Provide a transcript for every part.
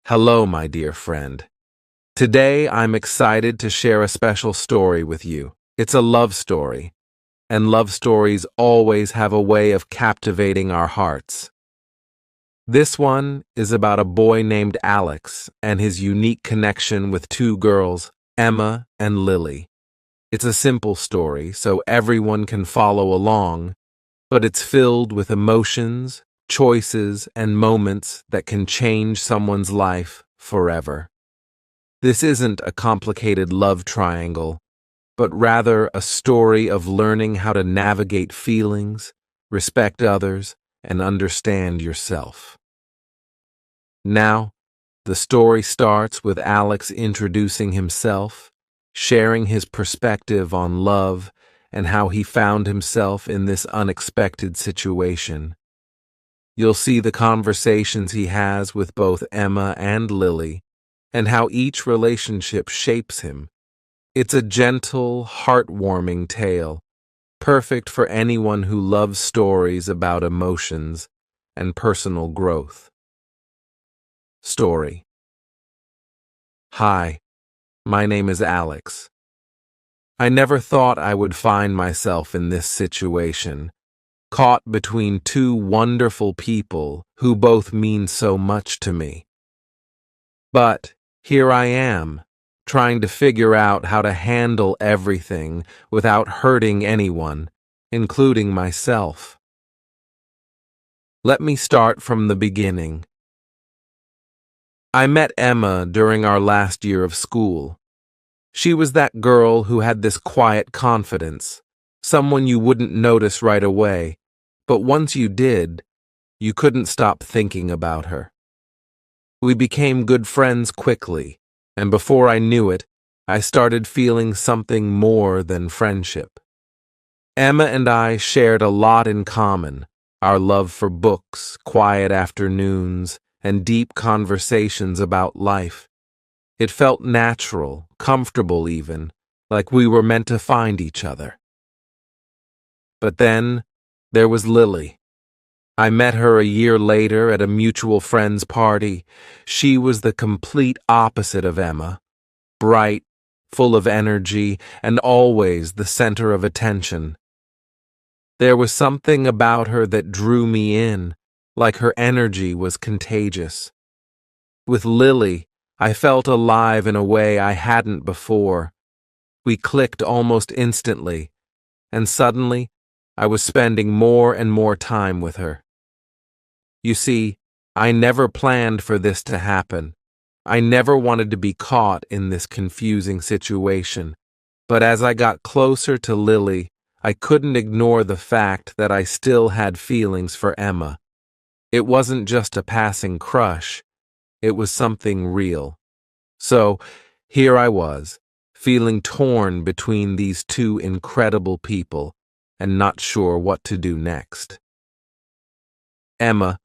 Hello, my dear friend. Today I'm excited to share a special story with you. It's a love story, and love stories always have a way of captivating our hearts. This one is about a boy named Alex and his unique connection with two girls, Emma and Lily. It's a simple story, so everyone can follow along, but it's filled with emotions, choices, and moments that can change someone's life forever. This isn't a complicated love triangle, but rather a story of learning how to navigate feelings, respect others, and understand yourself. Now, the story starts with Alex introducing himself, sharing his perspective on love and how he found himself in this unexpected situation. You'll see the conversations he has with both Emma and Lily, and how each relationship shapes him. It's a gentle, heartwarming tale, perfect for anyone who loves stories about emotions and personal growth. Story. Hi, my name is Alex. I never thought I would find myself in this situation, caught between two wonderful people who both mean so much to me. But here I am, trying to figure out how to handle everything without hurting anyone, including myself. Let me start from the beginning. I met Emma during our last year of school. She was that girl who had this quiet confidence, someone you wouldn't notice right away, but once you did, you couldn't stop thinking about her. We became good friends quickly, and before I knew it, I started feeling something more than friendship. Emma and I shared a lot in common, our love for books, quiet afternoons, and deep conversations about life. It felt natural, comfortable even, like we were meant to find each other. But then there was Lily. I met her a year later at a mutual friend's party. She was the complete opposite of Emma, bright, full of energy, and always the center of attention. There was something about her that drew me in, like her energy was contagious. With Lily, I felt alive in a way I hadn't before. We clicked almost instantly, and suddenly I was spending more and more time with her. You see, I never planned for this to happen. I never wanted to be caught in this confusing situation. But as I got closer to Lily, I couldn't ignore the fact that I still had feelings for Emma. It wasn't just a passing crush. It was something real. So, here I was, feeling torn between these two incredible people and not sure what to do next. Emma,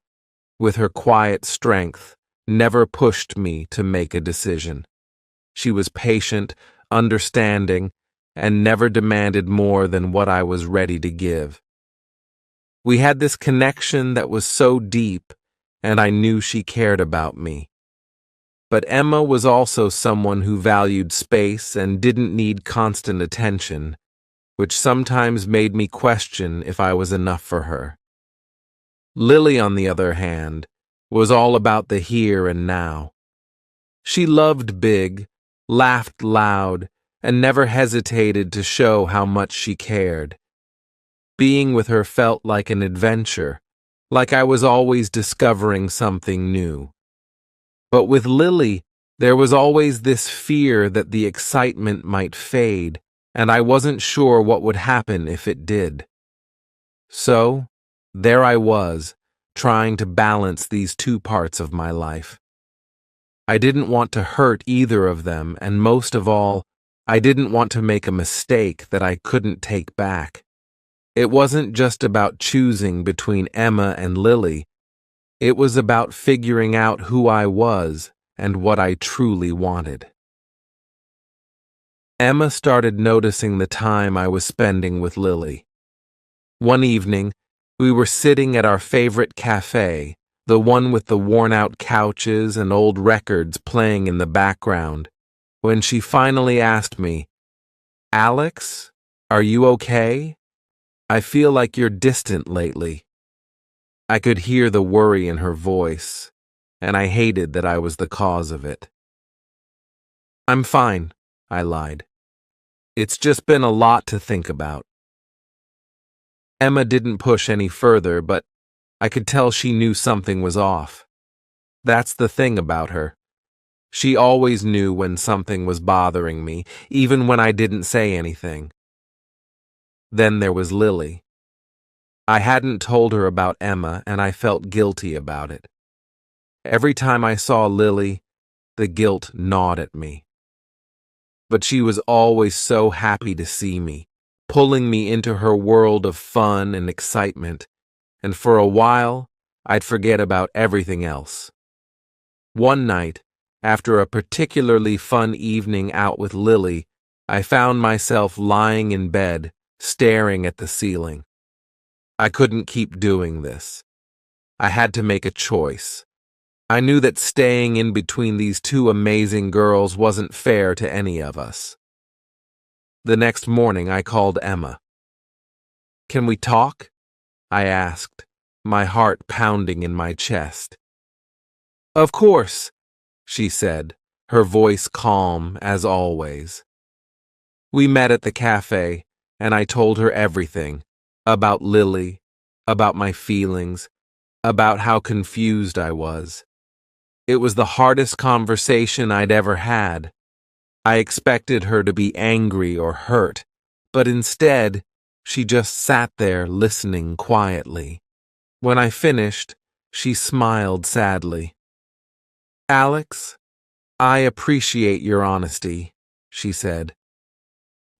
with her quiet strength, never pushed me to make a decision. She was patient, understanding, and never demanded more than what I was ready to give. We had this connection that was so deep, and I knew she cared about me. But Emma was also someone who valued space and didn't need constant attention, which sometimes made me question if I was enough for her. Lily, on the other hand, was all about the here and now. She loved big, laughed loud, and never hesitated to show how much she cared. Being with her felt like an adventure, like I was always discovering something new. But with Lily, there was always this fear that the excitement might fade, and I wasn't sure what would happen if it did. So, there I was, trying to balance these two parts of my life. I didn't want to hurt either of them, and most of all, I didn't want to make a mistake that I couldn't take back. It wasn't just about choosing between Emma and Lily. It was about figuring out who I was and what I truly wanted. Emma started noticing the time I was spending with Lily. One evening, we were sitting at our favorite cafe, the one with the worn-out couches and old records playing in the background, when she finally asked me, "Alex, are you okay? I feel like you're distant lately." I could hear the worry in her voice, and I hated that I was the cause of it. "I'm fine," I lied. "It's just been a lot to think about." Emma didn't push any further, but I could tell she knew something was off. That's the thing about her. She always knew when something was bothering me, even when I didn't say anything. Then there was Lily. I hadn't told her about Emma, and I felt guilty about it. Every time I saw Lily, the guilt gnawed at me. But she was always so happy to see me, pulling me into her world of fun and excitement, and for a while, I'd forget about everything else. One night, after a particularly fun evening out with Lily, I found myself lying in bed, staring at the ceiling. I couldn't keep doing this. I had to make a choice. I knew that staying in between these two amazing girls wasn't fair to any of us. The next morning, I called Emma. "Can we talk?" I asked, my heart pounding in my chest. "Of course," she said, her voice calm as always. We met at the cafe, and I told her everything, about Lily, about my feelings, about how confused I was. It was the hardest conversation I'd ever had. I expected her to be angry or hurt, but instead, she just sat there listening quietly. When I finished, she smiled sadly. "Alex, I appreciate your honesty," she said.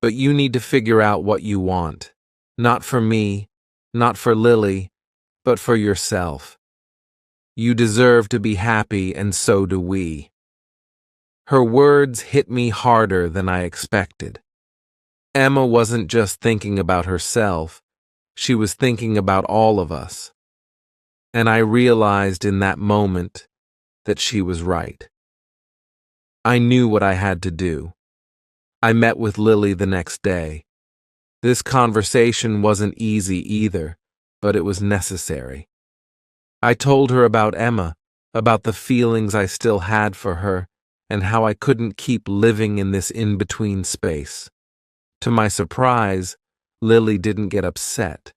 "But you need to figure out what you want. Not for me, not for Lily, but for yourself. You deserve to be happy, and so do we." Her words hit me harder than I expected. Emma wasn't just thinking about herself, she was thinking about all of us. And I realized in that moment that she was right. I knew what I had to do. I met with Lily the next day. This conversation wasn't easy either, but it was necessary. I told her about Emma, about the feelings I still had for her, and how I couldn't keep living in this in-between space. To my surprise, Lily didn't get upset.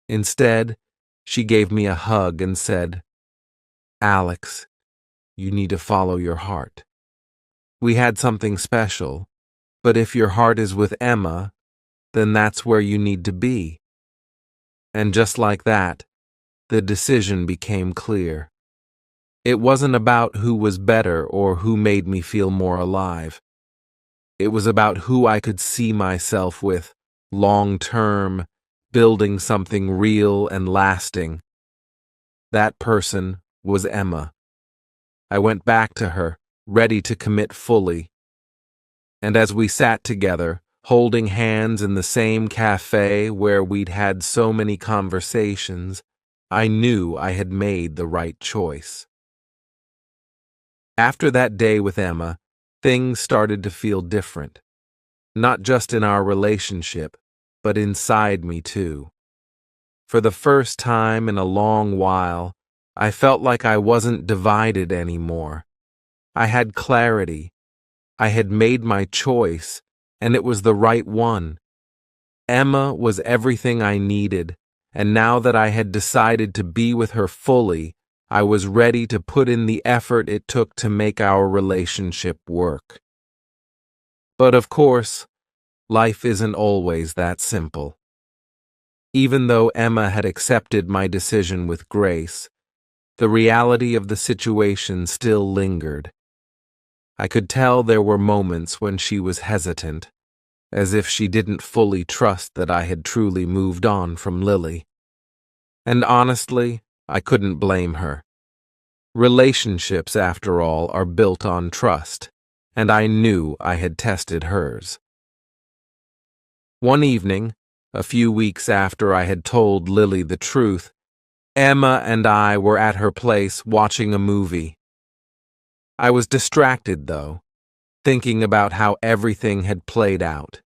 Instead, she gave me a hug and said, "Alex, you need to follow your heart. We had something special, but if your heart is with Emma, then that's where you need to be." And just like that, the decision became clear. It wasn't about who was better or who made me feel more alive. It was about who I could see myself with, long-term, building something real and lasting. That person was Emma. I went back to her, ready to commit fully. And as we sat together, holding hands in the same cafe where we'd had so many conversations, I knew I had made the right choice. After that day with Emma, things started to feel different. Not just in our relationship, but inside me too. For the first time in a long while, I felt like I wasn't divided anymore. I had clarity. I had made my choice, and it was the right one. Emma was everything I needed, and now that I had decided to be with her fully, I was ready to put in the effort it took to make our relationship work. But of course, life isn't always that simple. Even though Emma had accepted my decision with grace, the reality of the situation still lingered. I could tell there were moments when she was hesitant, as if she didn't fully trust that I had truly moved on from Lily. And honestly, I couldn't blame her. Relationships, after all, are built on trust, and I knew I had tested hers. One evening, a few weeks after I had told Lily the truth, Emma and I were at her place watching a movie. I was distracted, though, thinking about how everything had played out.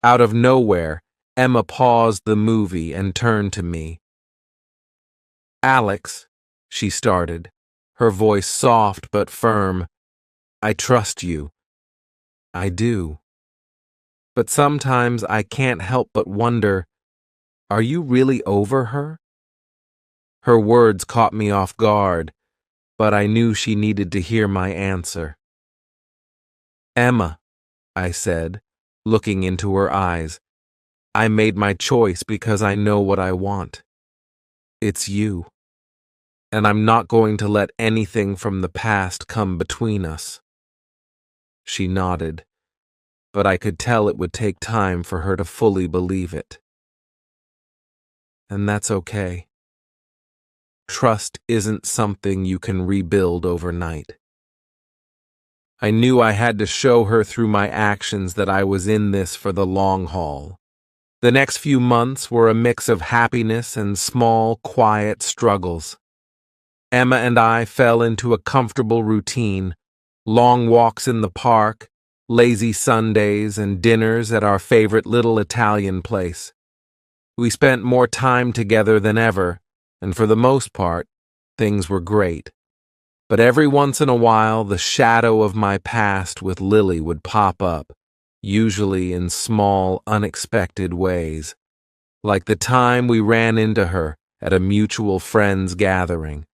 Out of nowhere, Emma paused the movie and turned to me. "Alex," she started, her voice soft but firm, "I trust you. I do. But sometimes I can't help but wonder, are you really over her?" Her words caught me off guard, but I knew she needed to hear my answer. "Emma," I said, looking into her eyes, "I made my choice because I know what I want. It's you. And I'm not going to let anything from the past come between us." She nodded, but I could tell it would take time for her to fully believe it. And that's okay. Trust isn't something you can rebuild overnight. I knew I had to show her through my actions that I was in this for the long haul. The next few months were a mix of happiness and small, quiet struggles. Emma and I fell into a comfortable routine, long walks in the park, lazy Sundays, and dinners at our favorite little Italian place. We spent more time together than ever, and for the most part, things were great. But every once in a while, the shadow of my past with Lily would pop up, usually in small, unexpected ways, like the time we ran into her at a mutual friend's gathering.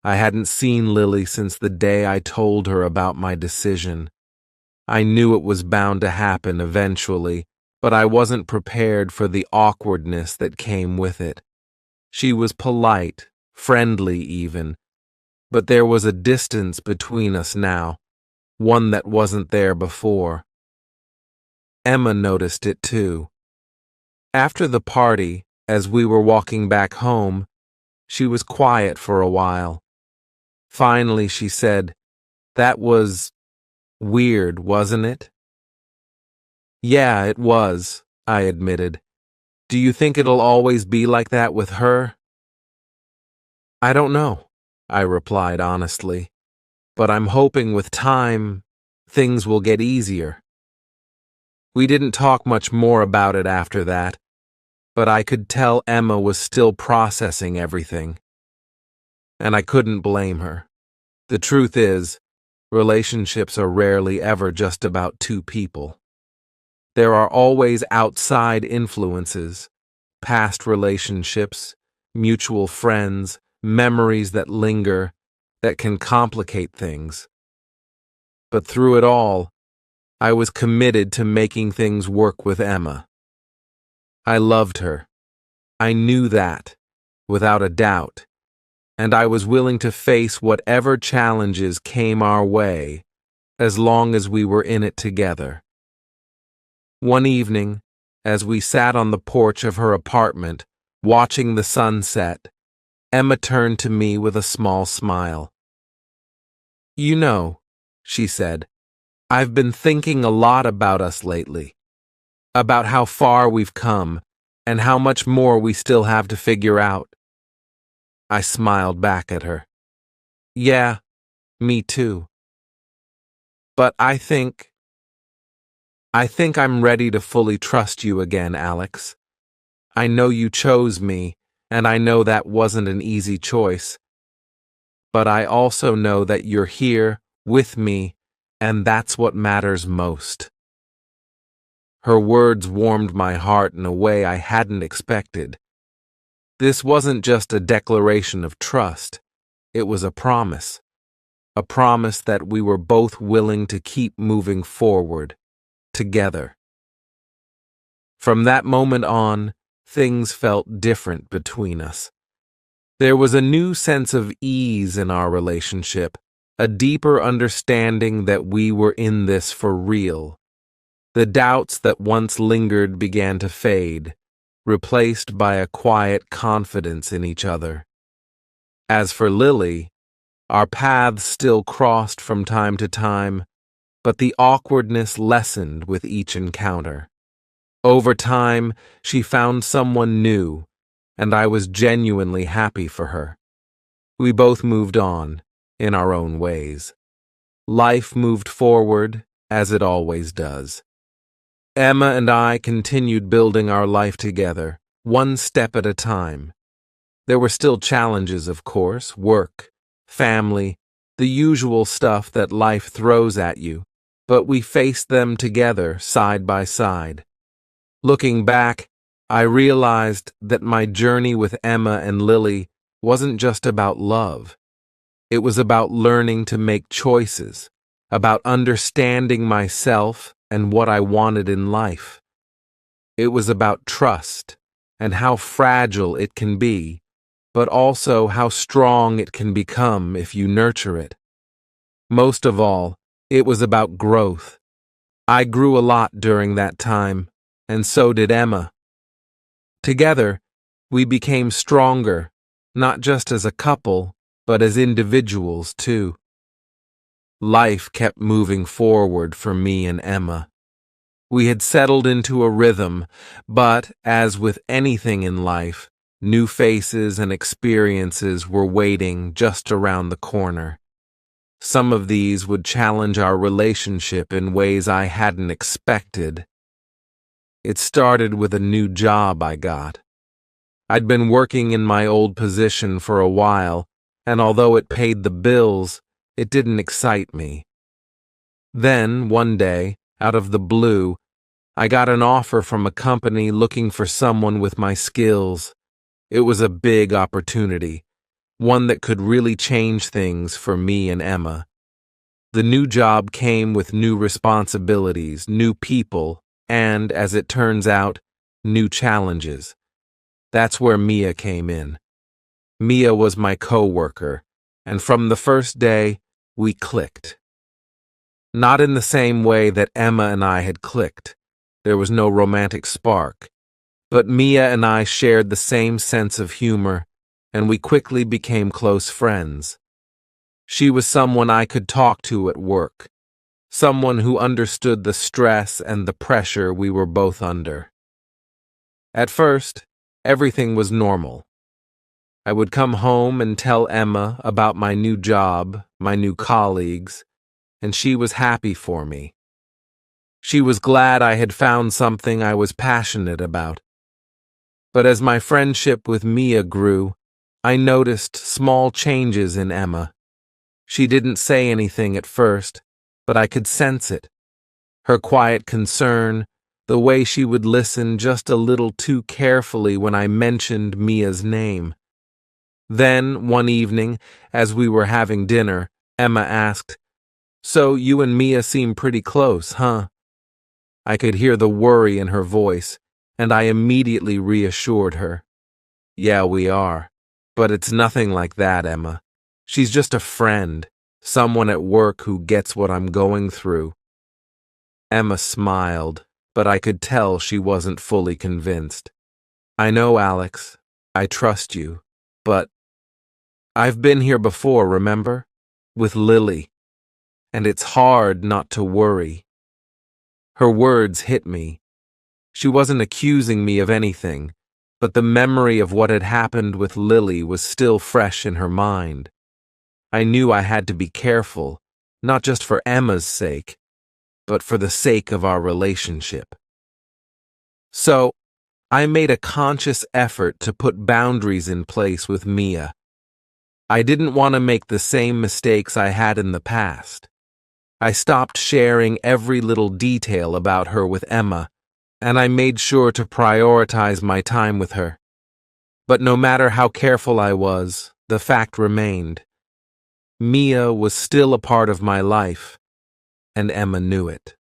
I hadn't seen Lily since the day I told her about my decision. I knew it was bound to happen eventually, but I wasn't prepared for the awkwardness that came with it. She was polite, friendly even, but there was a distance between us now, one that wasn't there before. Emma noticed it too. After the party, as we were walking back home, she was quiet for a while. Finally, she said, "That was weird, wasn't it?" "Yeah, it was," I admitted. "Do you think it'll always be like that with her?" "I don't know," I replied honestly, "but I'm hoping with time, things will get easier." We didn't talk much more about it after that, but I could tell Emma was still processing everything. And I couldn't blame her. The truth is, relationships are rarely ever just about two people. There are always outside influences, past relationships, mutual friends, memories that linger, that can complicate things. But through it all, I was committed to making things work with Emma. I loved her. I knew that, without a doubt, and I was willing to face whatever challenges came our way, as long as we were in it together. One evening, as we sat on the porch of her apartment, watching the sunset, Emma turned to me with a small smile. "You know," she said, "I've been thinking a lot about us lately, about how far we've come, and how much more we still have to figure out." I smiled back at her. "Yeah, me too. But I think I'm ready to fully trust you again, Alex. I know you chose me, and I know that wasn't an easy choice. But I also know that you're here, with me, and that's what matters most." Her words warmed my heart in a way I hadn't expected. This wasn't just a declaration of trust. It was a promise that we were both willing to keep moving forward, together. From that moment on, things felt different between us. There was a new sense of ease in our relationship, a deeper understanding that we were in this for real. The doubts that once lingered began to fade, replaced by a quiet confidence in each other. As for Lily, our paths still crossed from time to time, but the awkwardness lessened with each encounter. Over time, she found someone new, and I was genuinely happy for her. We both moved on, in our own ways. Life moved forward, as it always does. Emma and I continued building our life together, one step at a time. There were still challenges, of course, work, family, the usual stuff that life throws at you, but we faced them together, side by side. Looking back, I realized that my journey with Emma and Lily wasn't just about love. It was about learning to make choices, about understanding myself and what I wanted in life. It was about trust and how fragile it can be, but also how strong it can become if you nurture it. Most of all, it was about growth. I grew a lot during that time, and so did Emma. Together, we became stronger, not just as a couple, but as individuals too. Life kept moving forward for me and Emma. We had settled into a rhythm, but, as with anything in life, new faces and experiences were waiting just around the corner. Some of these would challenge our relationship in ways I hadn't expected. It started with a new job I got. I'd been working in my old position for a while, and although it paid the bills, it didn't excite me. Then, one day, out of the blue, I got an offer from a company looking for someone with my skills. It was a big opportunity, one that could really change things for me and Emma. The new job came with new responsibilities, new people, and, as it turns out, new challenges. That's where Mia came in. Mia was my co-worker, and from the first day, we clicked. Not in the same way that Emma and I had clicked. There was no romantic spark. But Mia and I shared the same sense of humor, and we quickly became close friends. She was someone I could talk to at work, someone who understood the stress and the pressure we were both under. At first, everything was normal. I would come home and tell Emma about my new job, my new colleagues, and she was happy for me. She was glad I had found something I was passionate about. But as my friendship with Mia grew, I noticed small changes in Emma. She didn't say anything at first, but I could sense it. Her quiet concern, the way she would listen just a little too carefully when I mentioned Mia's name. Then, one evening, as we were having dinner, Emma asked, "So you and Mia seem pretty close, huh?" I could hear the worry in her voice, and I immediately reassured her. "Yeah, we are. But it's nothing like that, Emma. She's just a friend, someone at work who gets what I'm going through." Emma smiled, but I could tell she wasn't fully convinced. "I know, Alex. I trust you. But I've been here before, remember? With Lily. And it's hard not to worry." Her words hit me. She wasn't accusing me of anything, but the memory of what had happened with Lily was still fresh in her mind. I knew I had to be careful, not just for Emma's sake, but for the sake of our relationship. So, I made a conscious effort to put boundaries in place with Mia. I didn't want to make the same mistakes I had in the past. I stopped sharing every little detail about her with Emma, and I made sure to prioritize my time with her. But no matter how careful I was, the fact remained. Mia was still a part of my life, and Emma knew it.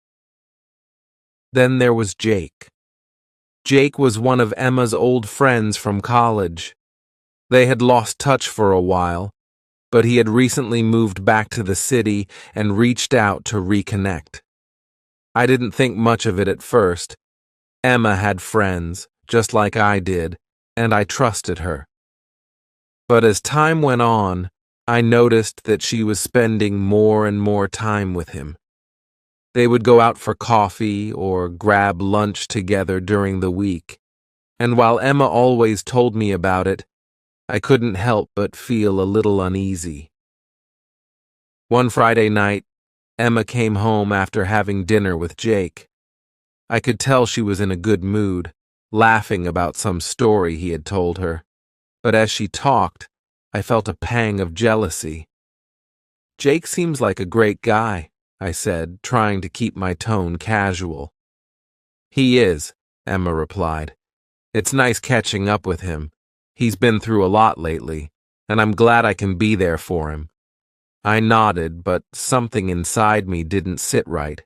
Then there was Jake. Jake was one of Emma's old friends from college. They had lost touch for a while, but he had recently moved back to the city and reached out to reconnect. I didn't think much of it at first. Emma had friends, just like I did, and I trusted her. But as time went on, I noticed that she was spending more and more time with him. They would go out for coffee or grab lunch together during the week, And while Emma always told me about it, I couldn't help but feel a little uneasy. One Friday night, Emma came home after having dinner with Jake. I could tell she was in a good mood, laughing about some story he had told her. But as she talked, I felt a pang of jealousy. "Jake seems like a great guy," I said, trying to keep my tone casual. "He is," Emma replied. "It's nice catching up with him. He's been through a lot lately, and I'm glad I can be there for him." I nodded, but something inside me didn't sit right.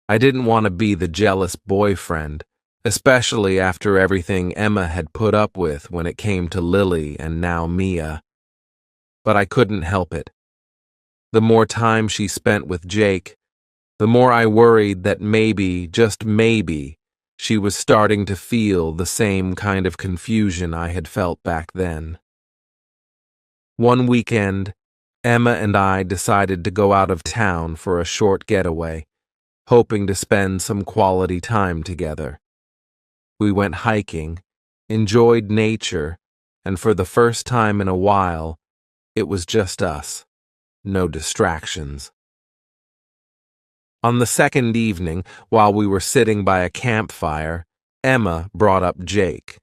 I didn't want to be the jealous boyfriend, especially after everything Emma had put up with when it came to Lily and now Mia. But I couldn't help it. The more time she spent with Jake, the more I worried that maybe, just maybe, she was starting to feel the same kind of confusion I had felt back then. One weekend, Emma and I decided to go out of town for a short getaway, hoping to spend some quality time together. We went hiking, enjoyed nature, and for the first time in a while, it was just us, no distractions. On the second evening, while we were sitting by a campfire, Emma brought up Jake.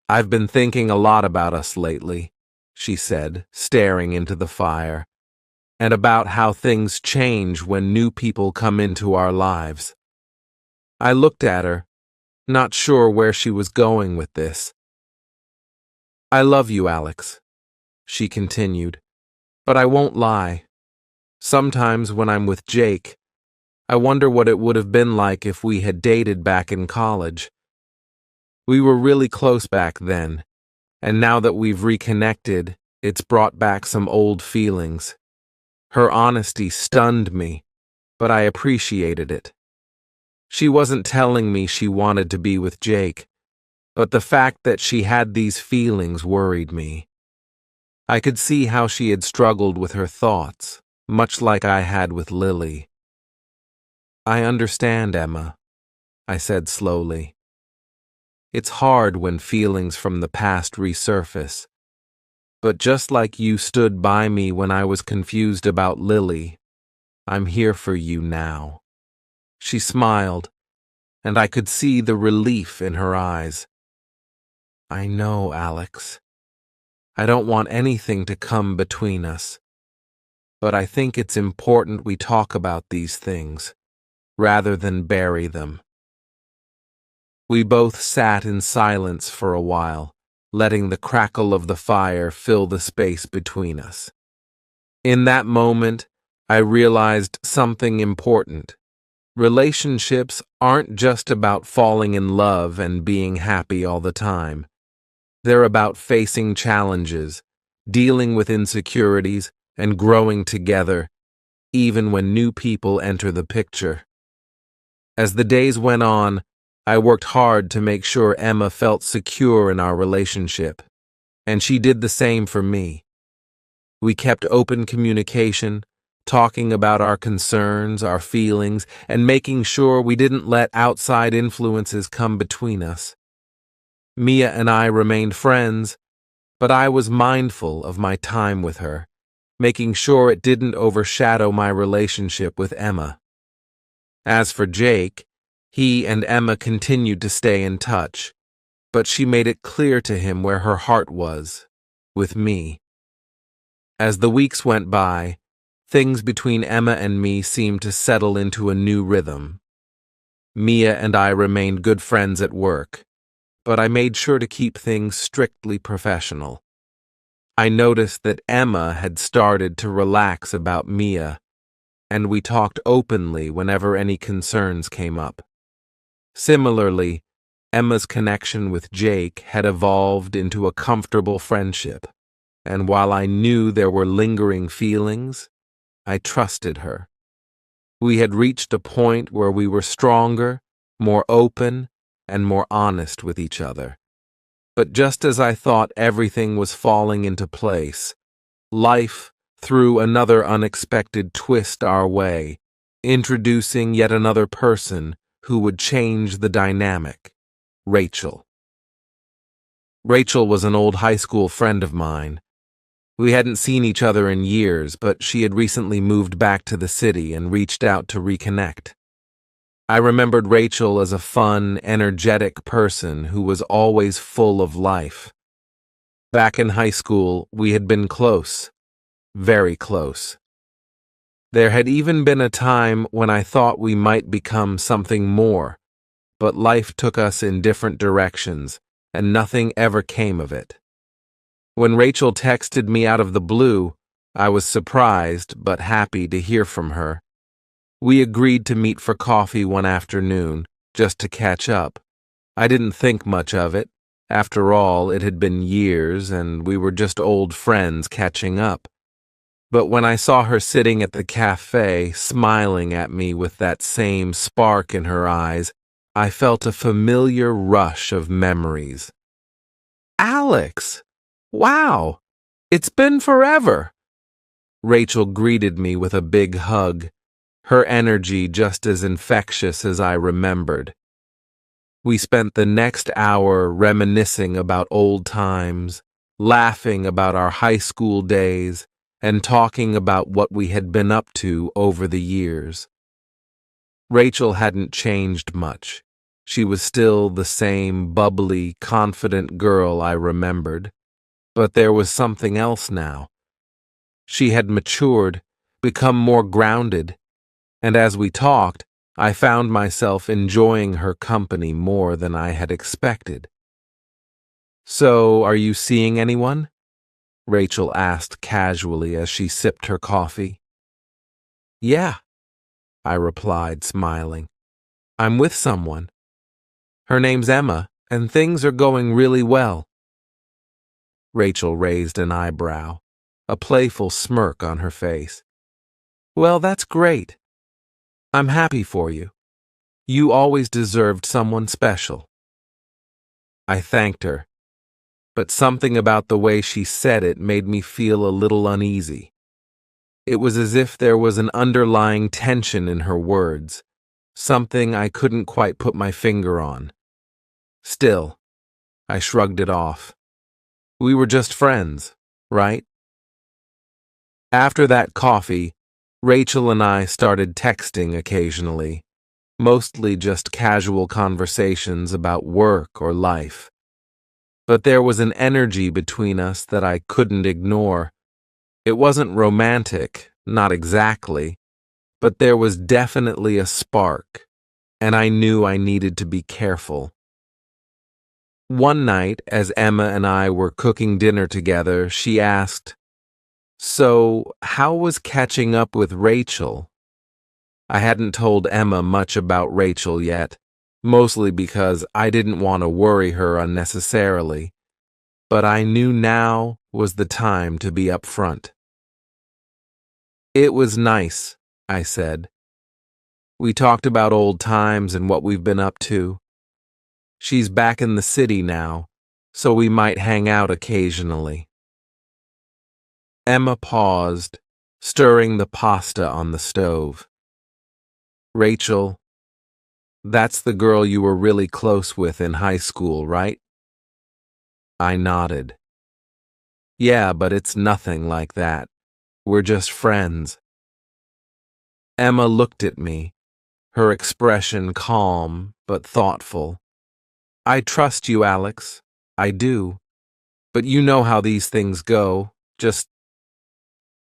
"I've been thinking a lot about us lately," she said, staring into the fire, "and about how things change when new people come into our lives." I looked at her, not sure where she was going with this. "I love you, Alex," she continued, "but I won't lie. Sometimes when I'm with Jake, I wonder what it would have been like if we had dated back in college. We were really close back then, and now that we've reconnected, it's brought back some old feelings." Her honesty stunned me, but I appreciated it. She wasn't telling me she wanted to be with Jake, but the fact that she had these feelings worried me. I could see how she had struggled with her thoughts, much like I had with Lily. "I understand, Emma," I said slowly. "It's hard when feelings from the past resurface. But just like you stood by me when I was confused about Lily, I'm here for you now." She smiled, and I could see the relief in her eyes. "I know, Alex. I don't want anything to come between us. But I think it's important we talk about these things, rather than bury them." We both sat in silence for a while, letting the crackle of the fire fill the space between us. In that moment, I realized something important. Relationships aren't just about falling in love and being happy all the time. They're about facing challenges, dealing with insecurities, and growing together, even when new people enter the picture. As the days went on, I worked hard to make sure Emma felt secure in our relationship, and she did the same for me. We kept open communication, talking about our concerns, our feelings, and making sure we didn't let outside influences come between us. Mia and I remained friends, but I was mindful of my time with her, making sure it didn't overshadow my relationship with Emma. As for Jake, he and Emma continued to stay in touch, but she made it clear to him where her heart was, with me. As the weeks went by, things between Emma and me seemed to settle into a new rhythm. Mia and I remained good friends at work, but I made sure to keep things strictly professional. I noticed that Emma had started to relax about Mia, and we talked openly whenever any concerns came up. Similarly, Emma's connection with Jake had evolved into a comfortable friendship, and while I knew there were lingering feelings, I trusted her. We had reached a point where we were stronger, more open, and more honest with each other. But just as I thought everything was falling into place, life threw another unexpected twist our way, introducing yet another person who would change the dynamic: Rachel. Rachel was an old high school friend of mine. We hadn't seen each other in years, but she had recently moved back to the city and reached out to reconnect. I remembered Rachel as a fun, energetic person who was always full of life. Back in high school, we had been close, very close. There had even been a time when I thought we might become something more, but life took us in different directions, and nothing ever came of it. When Rachel texted me out of the blue, I was surprised but happy to hear from her. We agreed to meet for coffee one afternoon, just to catch up. I didn't think much of it. After all, it had been years, and we were just old friends catching up. But when I saw her sitting at the cafe, smiling at me with that same spark in her eyes, I felt a familiar rush of memories. Alex! Wow! It's been forever! Rachel greeted me with a big hug, her energy just as infectious as I remembered. We spent the next hour reminiscing about old times, laughing about our high school days, and talking about what we had been up to over the years. Rachel hadn't changed much. She was still the same bubbly, confident girl I remembered. But there was something else now. She had matured, become more grounded, and as we talked, I found myself enjoying her company more than I had expected. "So, are you seeing anyone?" Rachel asked casually as she sipped her coffee. "Yeah," I replied, smiling. "I'm with someone. Her name's Emma, and things are going really well." Rachel raised an eyebrow, a playful smirk on her face. "Well, that's great. I'm happy for you. You always deserved someone special." I thanked her, but something about the way she said it made me feel a little uneasy. It was as if there was an underlying tension in her words, something I couldn't quite put my finger on. Still, I shrugged it off. We were just friends, right? After that coffee, Rachel and I started texting occasionally, mostly just casual conversations about work or life. But there was an energy between us that I couldn't ignore. It wasn't romantic, not exactly, but there was definitely a spark, and I knew I needed to be careful. One night, as Emma and I were cooking dinner together, she asked, "So, how was catching up with Rachel?" I hadn't told Emma much about Rachel yet, mostly because I didn't want to worry her unnecessarily, but I knew now was the time to be upfront. "It was nice," I said. "We talked about old times and what we've been up to. She's back in the city now, so we might hang out occasionally." Emma paused, stirring the pasta on the stove. "Rachel, that's the girl you were really close with in high school, right?" I nodded. "Yeah, but it's nothing like that. We're just friends." Emma looked at me, her expression calm but thoughtful. "I trust you, Alex. I do. But you know how these things go. Just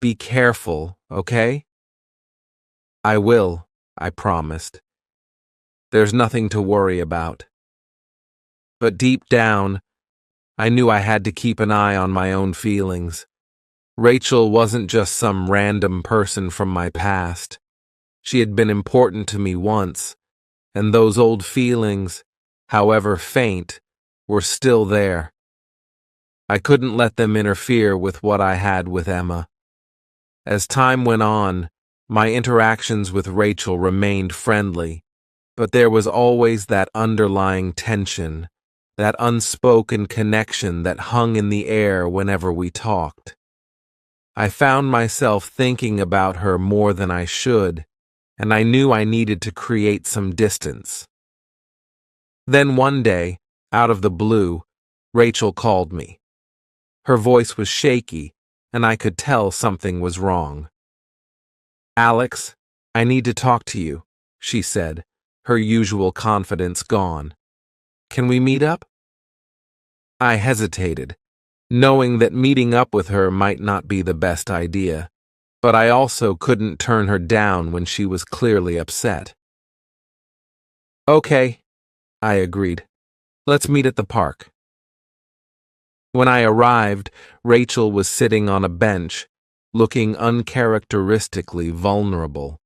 be careful, okay?" "I will," I promised. "There's nothing to worry about." But deep down, I knew I had to keep an eye on my own feelings. Rachel wasn't just some random person from my past. She had been important to me once, and those old feelings, however faint, were still there. I couldn't let them interfere with what I had with Emma. As time went on, my interactions with Rachel remained friendly, but there was always that underlying tension, that unspoken connection that hung in the air whenever we talked. I found myself thinking about her more than I should, and I knew I needed to create some distance. Then one day, out of the blue, Rachel called me. Her voice was shaky, and I could tell something was wrong. "Alex, I need to talk to you," she said, her usual confidence gone. "Can we meet up?" I hesitated, knowing that meeting up with her might not be the best idea, but I also couldn't turn her down when she was clearly upset. "Okay," I agreed. "Let's meet at the park." When I arrived, Rachel was sitting on a bench, looking uncharacteristically vulnerable.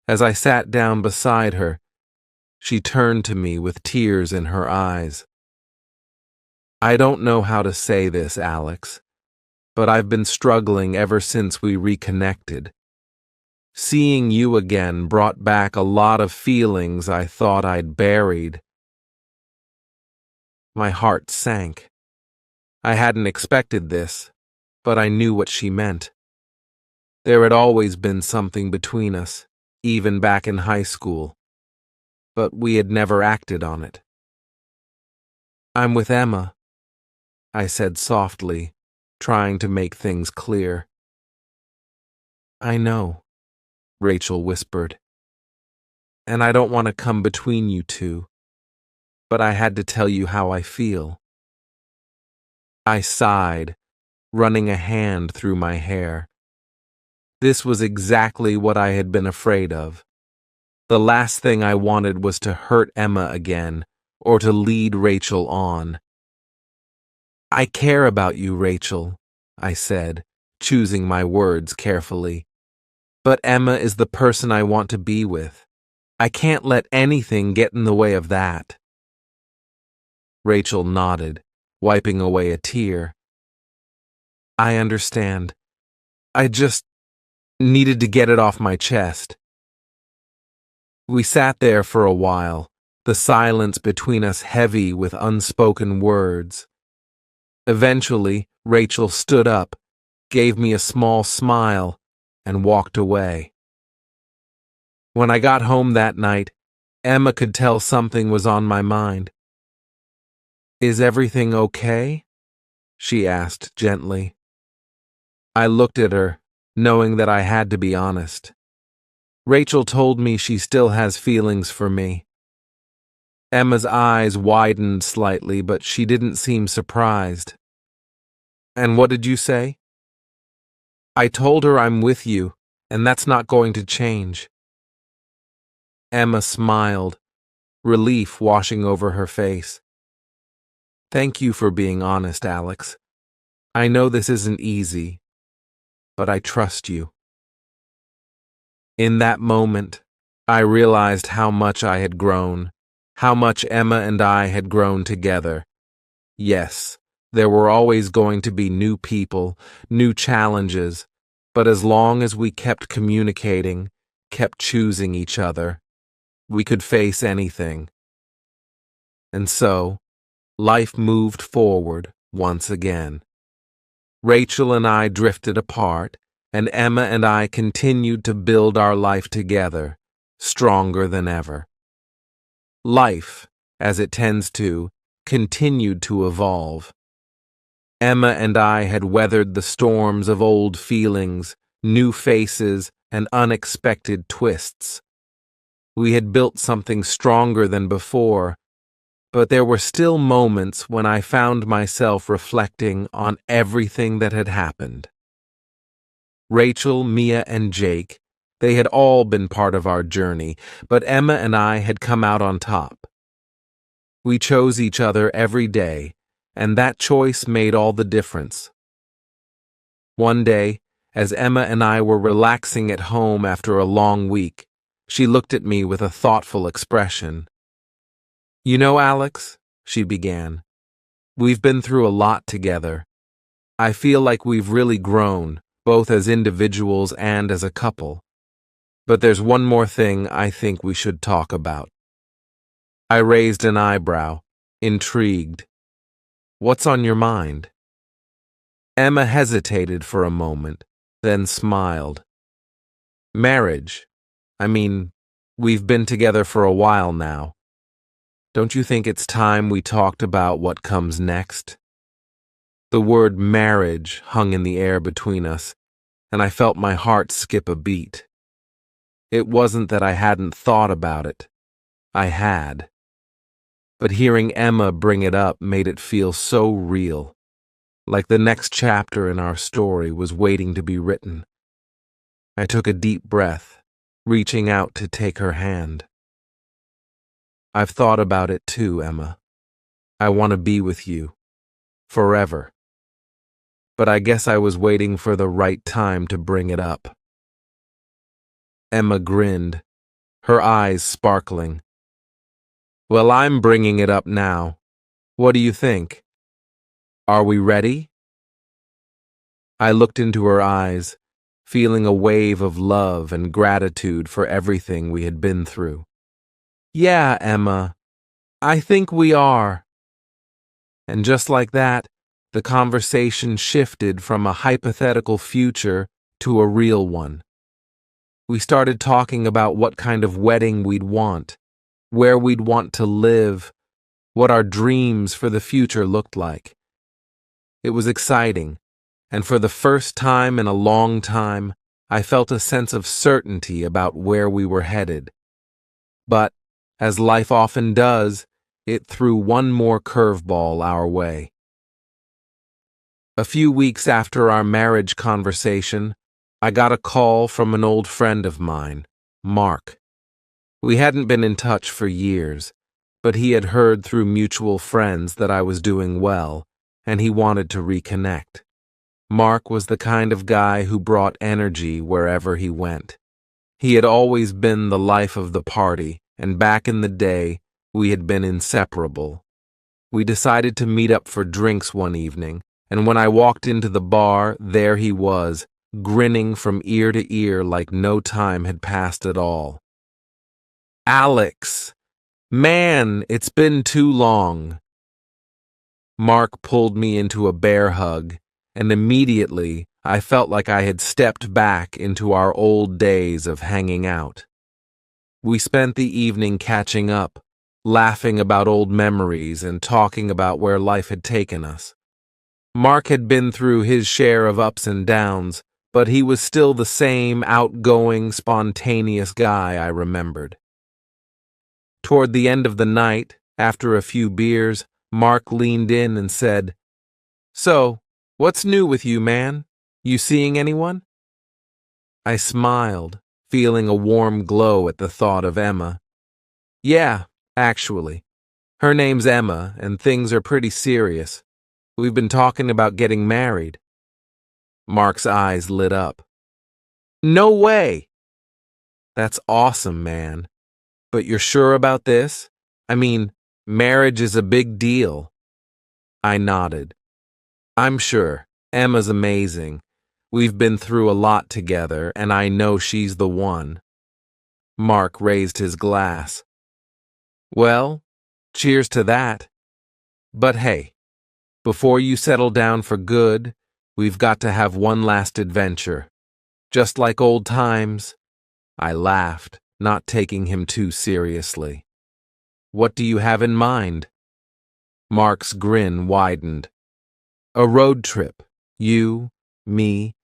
As I sat down beside her, she turned to me with tears in her eyes. "I don't know how to say this, Alex, but I've been struggling ever since we reconnected. Seeing you again brought back a lot of feelings I thought I'd buried." My heart sank. I hadn't expected this, but I knew what she meant. There had always been something between us, even back in high school, but we had never acted on it. "I'm with Emma," I said softly, trying to make things clear. "I know," Rachel whispered, "and I don't want to come between you two, but I had to tell you how I feel." I sighed, running a hand through my hair. This was exactly what I had been afraid of. The last thing I wanted was to hurt Emma again, or to lead Rachel on. "I care about you, Rachel," I said, choosing my words carefully. "But Emma is the person I want to be with. I can't let anything get in the way of that." Rachel nodded, wiping away a tear. "I understand. I just needed to get it off my chest." We sat there for a while, the silence between us heavy with unspoken words. Eventually, Rachel stood up, gave me a small smile, and walked away. When I got home that night, Emma could tell something was on my mind. "Is everything okay?" she asked gently. I looked at her, knowing that I had to be honest. Rachel told me she still has feelings for me. Emma's eyes widened slightly, but she didn't seem surprised. "And what did you say?" "I told her I'm with you, and that's not going to change." Emma smiled, relief washing over her face. "Thank you for being honest, Alex. I know this isn't easy, but I trust you." In that moment, I realized how much I had grown, how much Emma and I had grown together. Yes, there were always going to be new people, new challenges, but as long as we kept communicating, kept choosing each other, we could face anything. And so, life moved forward once again. Rachel and I drifted apart, and Emma and I continued to build our life together, stronger than ever. Life, as it tends to, continued to evolve. Emma and I had weathered the storms of old feelings, new faces, and unexpected twists. We had built something stronger than before, but there were still moments when I found myself reflecting on everything that had happened. Rachel, Mia, and Jake, they had all been part of our journey, but Emma and I had come out on top. We chose each other every day, and that choice made all the difference. One day, as Emma and I were relaxing at home after a long week, she looked at me with a thoughtful expression. "You know, Alex," she began, "we've been through a lot together. I feel like we've really grown, both as individuals and as a couple. But there's one more thing I think we should talk about." I raised an eyebrow, intrigued. "What's on your mind?" Emma hesitated for a moment, then smiled. "Marriage. I mean, we've been together for a while now. don't you think it's time we talked about what comes next? The word marriage hung in the air between us, and I felt my heart skip a beat. It wasn't that I hadn't thought about it. I had. But hearing Emma bring it up made it feel so real, like the next chapter in our story was waiting to be written. I took a deep breath, reaching out to take her hand. I've thought about it too, Emma. I want to be with you. Forever. But I guess I was waiting for the right time to bring it up. Emma grinned, her eyes sparkling. Well, I'm bringing it up now. What do you think? Are we ready? I looked into her eyes, feeling a wave of love and gratitude for everything we had been through. Yeah, Emma, I think we are. And just like that, the conversation shifted from a hypothetical future to a real one. We started talking about what kind of wedding we'd want, where we'd want to live, what our dreams for the future looked like. It was exciting, and for the first time in a long time, I felt a sense of certainty about where we were headed. But, as life often does, it threw one more curveball our way. A few weeks after our marriage conversation, I got a call from an old friend of mine, Mark. We hadn't been in touch for years, but he had heard through mutual friends that I was doing well, and he wanted to reconnect. Mark was the kind of guy who brought energy wherever he went. He had always been the life of the party, and back in the day, we had been inseparable. We decided to meet up for drinks one evening, and when I walked into the bar, there he was, grinning from ear to ear like no time had passed at all. Alex! Man, it's been too long. Mark pulled me into a bear hug, and immediately I felt like I had stepped back into our old days of hanging out. We spent the evening catching up, laughing about old memories and talking about where life had taken us. Mark had been through his share of ups and downs, but he was still the same outgoing, spontaneous guy I remembered. Toward the end of the night, after a few beers, Mark leaned in and said, "So, what's new with you, man? You seeing anyone?" I smiled, feeling a warm glow at the thought of Emma. "Yeah, actually. Her name's Emma, and things are pretty serious. We've been talking about getting married." Mark's eyes lit up. "No way!" "That's awesome, man. But you're sure about this? I mean, marriage is a big deal." I nodded. "I'm sure. Emma's amazing. We've been through a lot together, and I know she's the one." Mark raised his glass. "Well, cheers to that. But hey, before you settle down for good, we've got to have one last adventure. Just like old times." I laughed, not taking him too seriously. "What do you have in mind?" Mark's grin widened. "A road trip. You, me,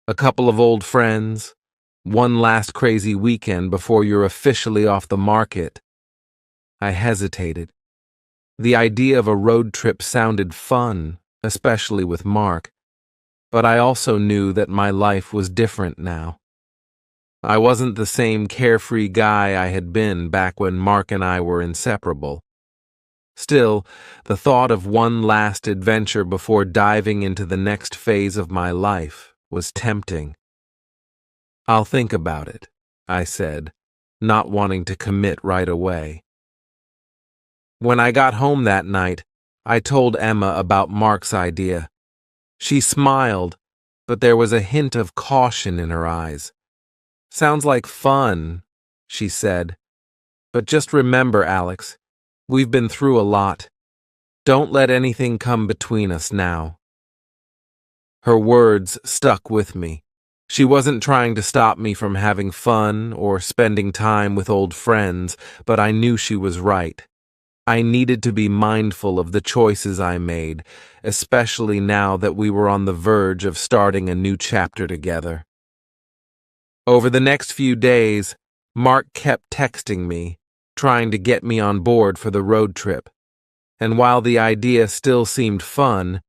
a couple of old friends, one last crazy weekend before you're officially off the market." I hesitated. The idea of a road trip sounded fun, especially with Mark, but I also knew that my life was different now. I wasn't the same carefree guy I had been back when Mark and I were inseparable. Still, the thought of one last adventure before diving into the next phase of my life was tempting. "I'll think about it," I said, not wanting to commit right away. When I got home that night, I told Emma about Mark's idea. She smiled, but there was a hint of caution in her eyes. "Sounds like fun," she said. "But just remember, Alex, we've been through a lot. Don't let anything come between us now." Her words stuck with me. She wasn't trying to stop me from having fun or spending time with old friends, but I knew she was right. I needed to be mindful of the choices I made, especially now that we were on the verge of starting a new chapter together. Over the next few days, Mark kept texting me, trying to get me on board for the road trip. And while the idea still seemed fun,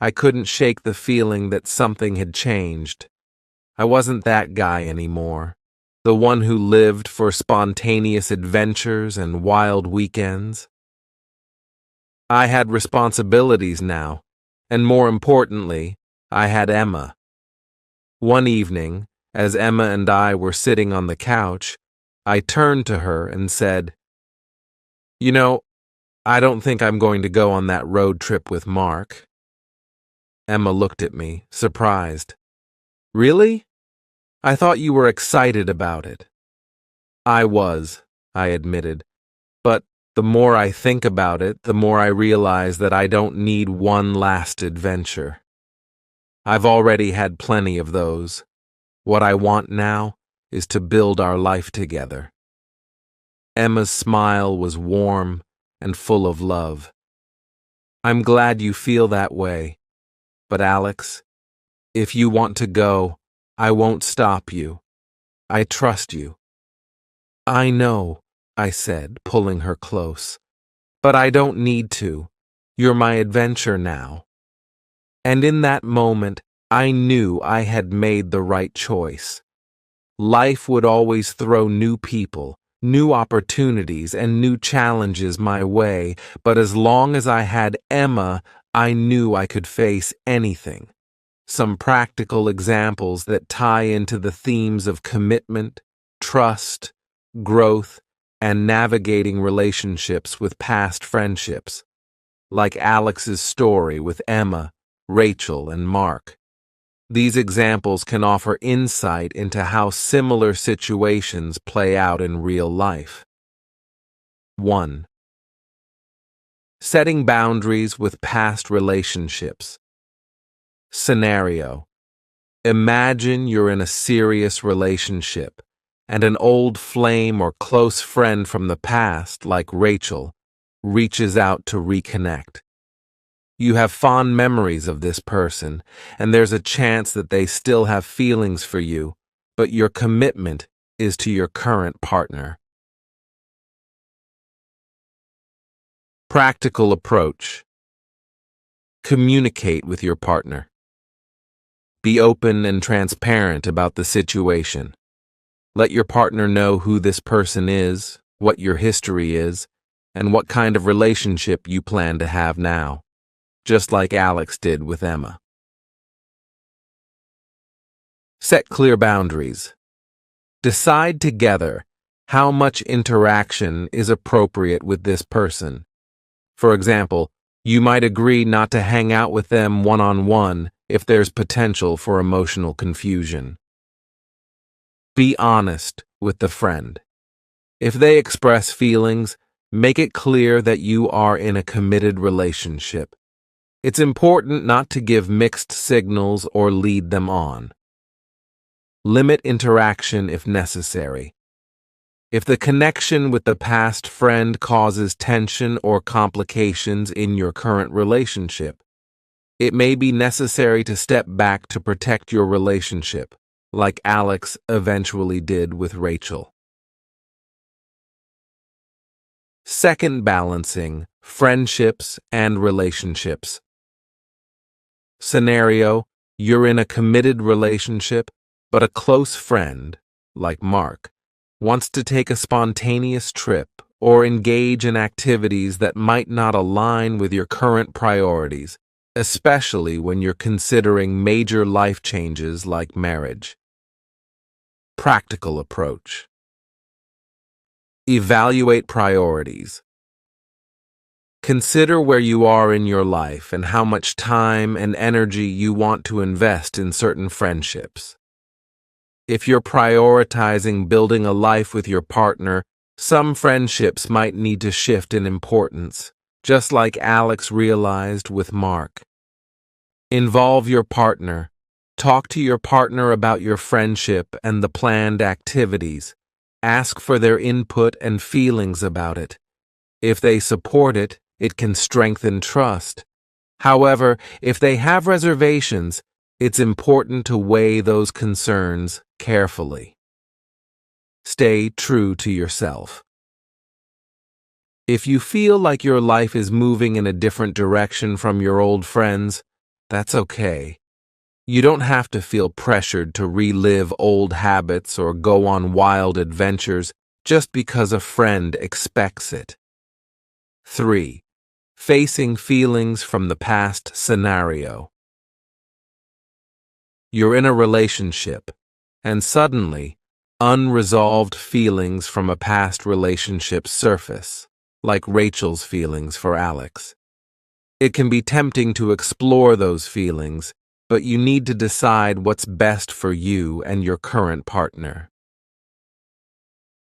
I couldn't shake the feeling that something had changed. I wasn't that guy anymore, the one who lived for spontaneous adventures and wild weekends. I had responsibilities now, and more importantly, I had Emma. One evening, as Emma and I were sitting on the couch, I turned to her and said, "You know, I don't think I'm going to go on that road trip with Mark." Emma looked at me, surprised. "Really? I thought you were excited about it." "I was," I admitted, "but the more I think about it, the more I realize that I don't need one last adventure. I've already had plenty of those. What I want now is to build our life together." Emma's smile was warm and full of love. "I'm glad you feel that way. But Alex, if you want to go, I won't stop you. I trust you." "I know," I said, pulling her close. "But I don't need to. You're my adventure now." And in that moment, I knew I had made the right choice. Life would always throw new people, new opportunities, and new challenges my way, but as long as I had Emma, I knew I could face anything. Some practical examples that tie into the themes of commitment, trust, growth, and navigating relationships with past friendships, like Alex's story with Emma, Rachel, and Mark. These examples can offer insight into how similar situations play out in real life. 1. Setting boundaries with past relationships. Scenario: imagine you're in a serious relationship, and an old flame or close friend from the past, like Rachel, reaches out to reconnect. You have fond memories of this person, and there's a chance that they still have feelings for you, but your commitment is to your current partner. Practical approach. Communicate with your partner. Be open and transparent about the situation. Let your partner know who this person is, what your history is, and what kind of relationship you plan to have now, just like Alex did with Emma. Set clear boundaries. Decide together how much interaction is appropriate with this person. For example, you might agree not to hang out with them one-on-one if there's potential for emotional confusion. Be honest with the friend. If they express feelings, make it clear that you are in a committed relationship. It's important not to give mixed signals or lead them on. Limit interaction if necessary. If the connection with the past friend causes tension or complications in your current relationship, it may be necessary to step back to protect your relationship, like Alex eventually did with Rachel. Second, balancing friendships and relationships. Scenario: you're in a committed relationship, but a close friend, like Mark, wants to take a spontaneous trip or engage in activities that might not align with your current priorities, especially when you're considering major life changes like marriage. Practical approach. Evaluate priorities. Consider where you are in your life and how much time and energy you want to invest in certain friendships. If you're prioritizing building a life with your partner, some friendships might need to shift in importance, just like Alex realized with Mark. Involve your partner. Talk to your partner about your friendship and the planned activities. Ask for their input and feelings about it. If they support it, it can strengthen trust. However, if they have reservations, it's important to weigh those concerns carefully. Stay true to yourself. If you feel like your life is moving in a different direction from your old friends, that's okay. You don't have to feel pressured to relive old habits or go on wild adventures just because a friend expects it. 3. Facing feelings from the past scenario. You're in a relationship, and suddenly, unresolved feelings from a past relationship surface, like Rachel's feelings for Alex. It can be tempting to explore those feelings, but you need to decide what's best for you and your current partner.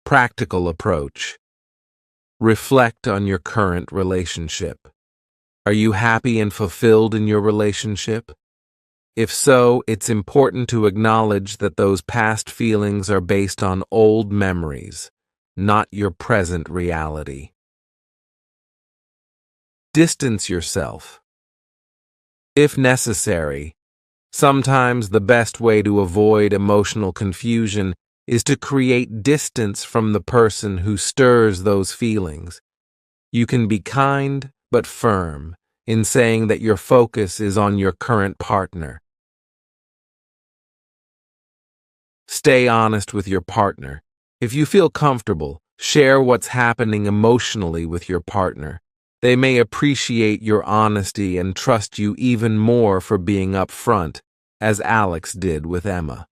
Practical approach. Reflect on your current relationship. Are you happy and fulfilled in your relationship? If so, it's important to acknowledge that those past feelings are based on old memories, not your present reality. Distance yourself. If necessary, sometimes the best way to avoid emotional confusion is to create distance from the person who stirs those feelings. You can be kind but firm in saying that your focus is on your current partner. Stay honest with your partner. If you feel comfortable, share what's happening emotionally with your partner. They may appreciate your honesty and trust you even more for being upfront, as Alex did with Emma.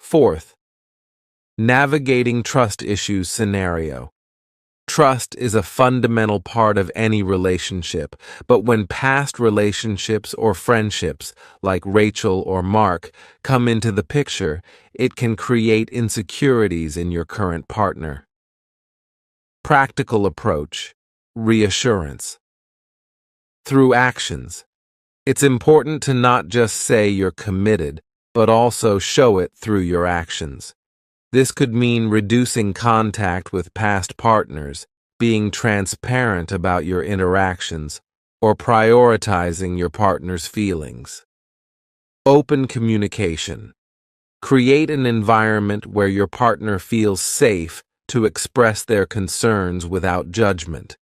4th, navigating trust issues scenario. Trust is a fundamental part of any relationship, but when past relationships or friendships, like Rachel or Mark, come into the picture, it can create insecurities in your current partner. Practical approach. Reassurance. Through actions. It's important to not just say you're committed, but also show it through your actions. This could mean reducing contact with past partners, being transparent about your interactions, or prioritizing your partner's feelings. Open communication. Create an environment where your partner feels safe to express their concerns without judgment.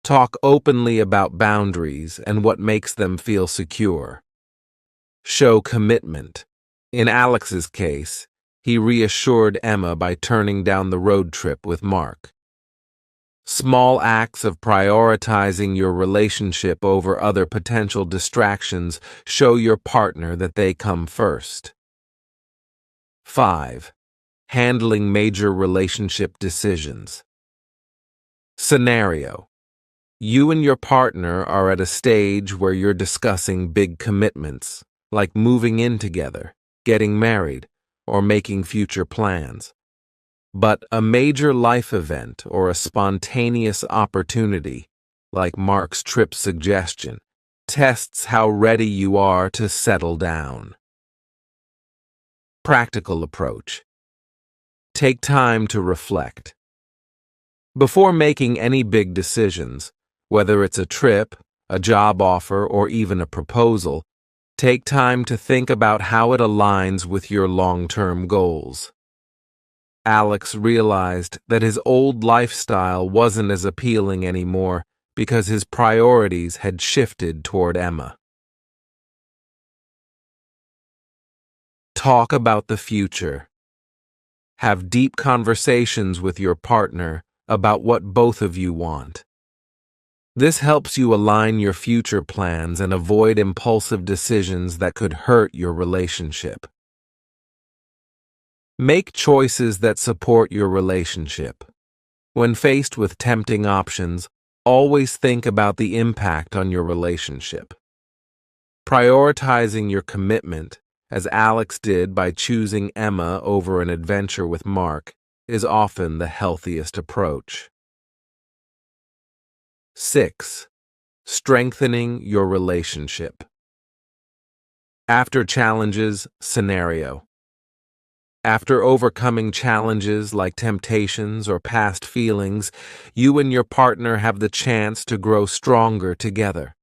Talk openly about boundaries and what makes them feel secure. Show commitment. In Alex's case, he reassured Emma by turning down the road trip with Mark. Small acts of prioritizing your relationship over other potential distractions show your partner that they come first. 5. Handling major relationship decisions. Scenario. You and your partner are at a stage where you're discussing big commitments, like moving in together, getting married, or making future plans. But a major life event or a spontaneous opportunity, like Mark's trip suggestion, tests how ready you are to settle down. Practical approach. Take time to reflect. Before making any big decisions, whether it's a trip, a job offer, or even a proposal, take time to think about how it aligns with your long-term goals. Alex realized that his old lifestyle wasn't as appealing anymore because his priorities had shifted toward Emma. Talk about the future. Have deep conversations with your partner about what both of you want. This helps you align your future plans and avoid impulsive decisions that could hurt your relationship. Make choices that support your relationship. When faced with tempting options, always think about the impact on your relationship. Prioritizing your commitment, as Alex did by choosing Emma over an adventure with Mark, is often the healthiest approach. 6. Strengthening your relationship. After challenges, scenario. After overcoming challenges like temptations or past feelings, you and your partner have the chance to grow stronger together.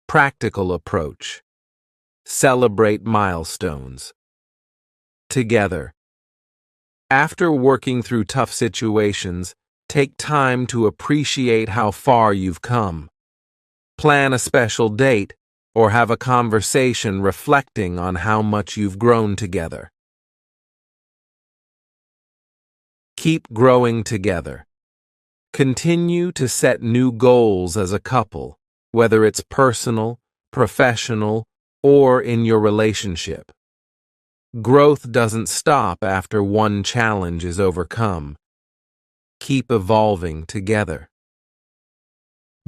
Practical approach. Celebrate milestones. Together. After working through tough situations, take time to appreciate how far you've come. Plan a special date or have a conversation reflecting on how much you've grown together. Keep growing together. Continue to set new goals as a couple, whether it's personal, professional, or in your relationship. Growth doesn't stop after one challenge is overcome. Keep evolving together.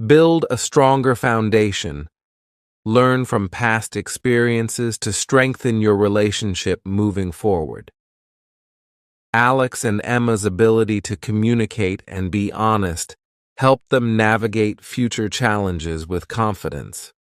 Build a stronger foundation. Learn from past experiences to strengthen your relationship moving forward. Alex and Emma's ability to communicate and be honest helped them navigate future challenges with confidence.